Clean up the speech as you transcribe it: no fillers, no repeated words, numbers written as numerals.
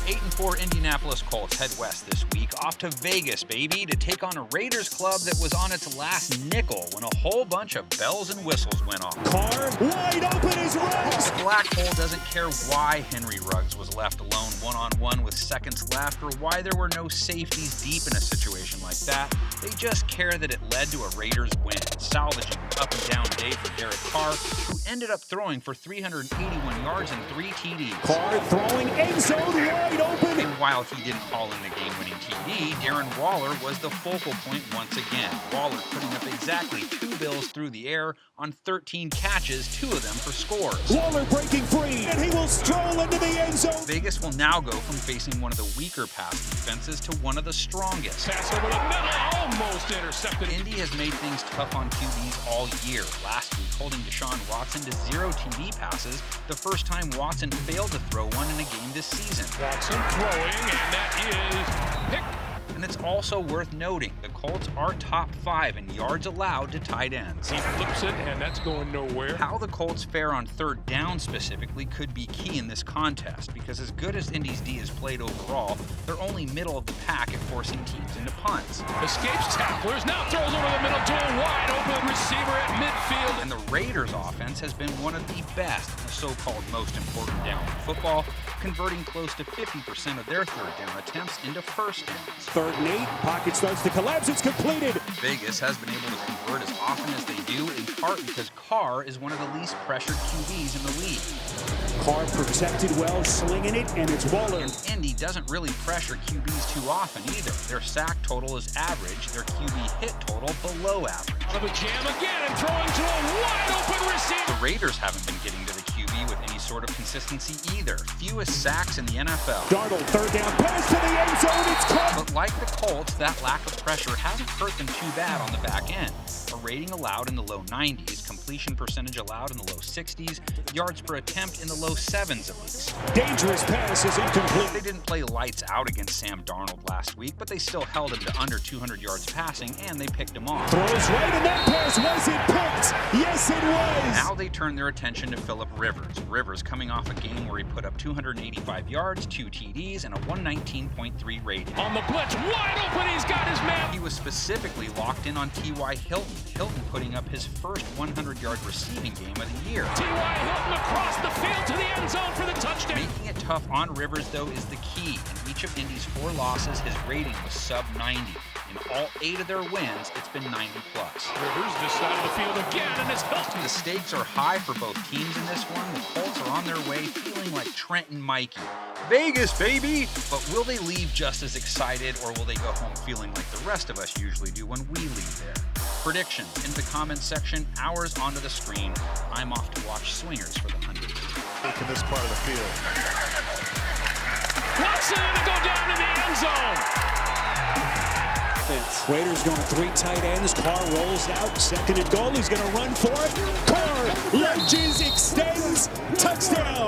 8-4 Indianapolis Colts head west this week, off to Vegas, baby, to take on a Raiders club that was on its last nickel when a whole bunch of bells and whistles went off. Carr, wide open is Ruggs. The Black Hole doesn't care why Henry Ruggs was left alone one-on-one with seconds left or why there were no safeties deep in a situation like that. They just care that it led to a Raiders win, salvaging an up-and-down day for Darren Carr, who ended up throwing for 381 yards and 3 TDs. Carr throwing end zone wide open. And while he didn't call in the game-winning TD, Darren Waller was the focal point once again. Waller putting up exactly 2 bills through the air on 13 catches, 2 of them for scores. Waller breaking free, and he will stroll into the end zone. Vegas will now go from facing one of the weaker pass defenses to one of the strongest. Pass over the middle, almost intercepted. Indy has made things tough on QBs all year. Last week, holding Deshaun Watson to 0 TD passes, the first time Watson failed to throw one in a game this season. Watson throwing, and that is picked. And it's also worth noting, the Colts are top 5 in yards allowed to tight ends. He flips it, and that's going nowhere. How the Colts fare on third down specifically could be key in this contest, because as good as Indy's D has played overall, they're only middle of the pack at forcing teams into punts. Escapes tacklers, now throws over the middle to a wide open receiver at midfield. And the Raiders' offense has been one of the best in the so-called most important down in football, converting close to 50% of their third down attempts into first downs. 3rd and 8, pocket starts to collapse, it's completed. Vegas has been able to convert as often as they do, in part because Carr is one of the least pressured QBs in the league. Carr protected well, slinging it, and it's Waller. And Indy doesn't really pressure QBs too often either. Their sack total is average, their QB hit total below average. Out of a jam again and throwing to a wide open receiver. The Raiders haven't been getting to the QB with any sort of consistency either. Fewest sacks in the NFL. Darnold, 3rd down, pass to the end zone, it's caught. But like the Colts, that lack of pressure hasn't hurt them too bad on the back end. A rating allowed in the low 90s, completion percentage allowed in the low 60s, yards per attempt in the low 7s at least. Dangerous pass is incomplete. They didn't play lights out against Sam Darnold last week, but they still held him to under 200 yards passing, and they picked him off. Throws right, and that pass wasn't picked. Yes, it was. Now they turn their attention to Phillip Rivers. Rivers coming off a game where he put up 285 yards, 2 TDs, and a 119.3 rating. On the blitz, wide open, he's got his man. He was specifically locked in on T.Y. Hilton. Hilton putting up his first 100-yard receiving game of the year. T.Y. Hilton across the field to the end zone for the touchdown. Making it tough on Rivers, though, is the key. In each of Indy's 4 losses, his rating was sub 90. In all 8 of their wins, it's been 90+. Rivers this side of the field again, and it's Hilton. The stakes are high for both teams in this one. The Colts are on their way feeling like Trent and Mikey. Vegas, baby! But will they leave just as excited, or will they go home feeling like the rest of us usually do when we leave there? Predictions in the comments section, hours onto the screen. I'm off to watch Swingers for the 100th. In this part of the field. Watson to go down in the end zone. Raiders going 3 tight ends. Carr rolls out. 2nd and goal. He's going to run for it. Carr lunges, extends. Touchdown.